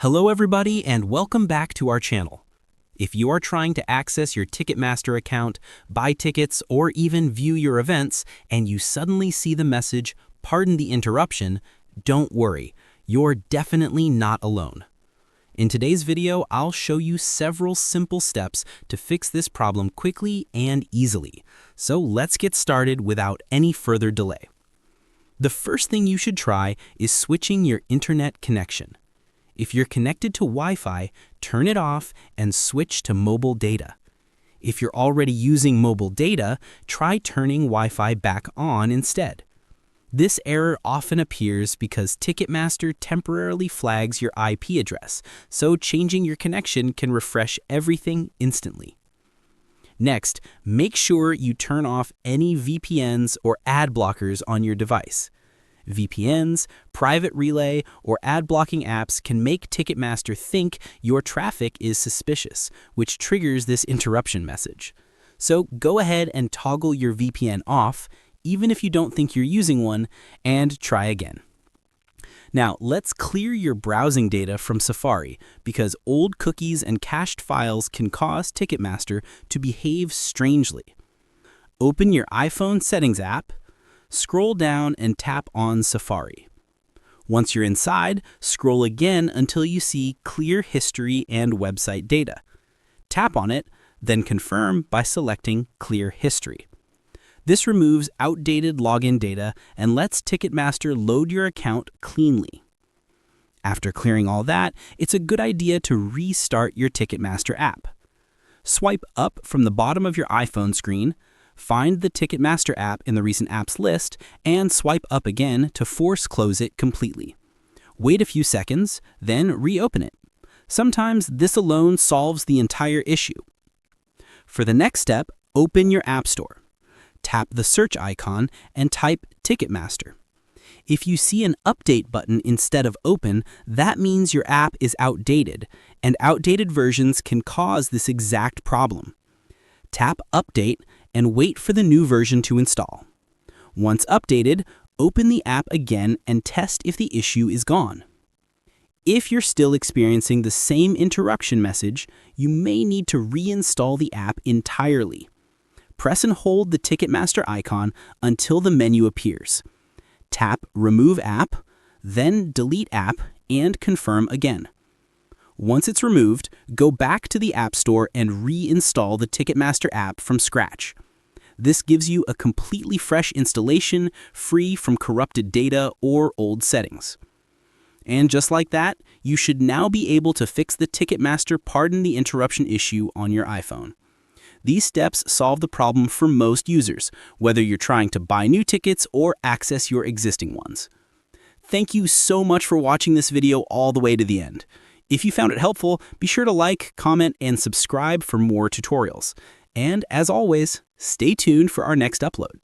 Hello everybody and welcome back to our channel. If you are trying to access your Ticketmaster account, buy tickets, or even view your events, and you suddenly see the message, "Pardon the interruption," don't worry, you're definitely not alone. In today's video, I'll show you several simple steps to fix this problem quickly and easily. So let's get started without any further delay. The first thing you should try is switching your internet connection. If you're connected to Wi-Fi, turn it off and switch to mobile data. If you're already using mobile data, try turning Wi-Fi back on instead. This error often appears because Ticketmaster temporarily flags your IP address, so changing your connection can refresh everything instantly. Next, make sure you turn off any VPNs or ad blockers on your device. VPNs, private relay, or ad-blocking apps can make Ticketmaster think your traffic is suspicious, which triggers this interruption message. So go ahead and toggle your VPN off, even if you don't think you're using one, and try again. Now, let's clear your browsing data from Safari, because old cookies and cached files can cause Ticketmaster to behave strangely. Open your iPhone Settings app, scroll down and tap on Safari. Once you're inside, scroll again until you see Clear History and Website Data. Tap on it, then confirm by selecting Clear History. This removes outdated login data and lets Ticketmaster load your account cleanly. After clearing all that, it's a good idea to restart your Ticketmaster app. Swipe up from the bottom of your iPhone screen, find the Ticketmaster app in the Recent Apps list, and swipe up again to force close it completely. Wait a few seconds, then reopen it. Sometimes this alone solves the entire issue. For the next step, open your App Store. Tap the search icon and type Ticketmaster. If you see an Update button instead of Open, that means your app is outdated, and outdated versions can cause this exact problem. Tap Update and wait for the new version to install. Once updated, open the app again and test if the issue is gone. If you're still experiencing the same interruption message, you may need to reinstall the app entirely. Press and hold the Ticketmaster icon until the menu appears. Tap Remove App, then Delete App, and confirm again. Once it's removed, go back to the App Store and reinstall the Ticketmaster app from scratch. This gives you a completely fresh installation, free from corrupted data or old settings. And just like that, you should now be able to fix the Ticketmaster Pardon the Interruption issue on your iPhone. These steps solve the problem for most users, whether you're trying to buy new tickets or access your existing ones. Thank you so much for watching this video all the way to the end. If you found it helpful, be sure to like, comment, and subscribe for more tutorials. And as always, stay tuned for our next upload.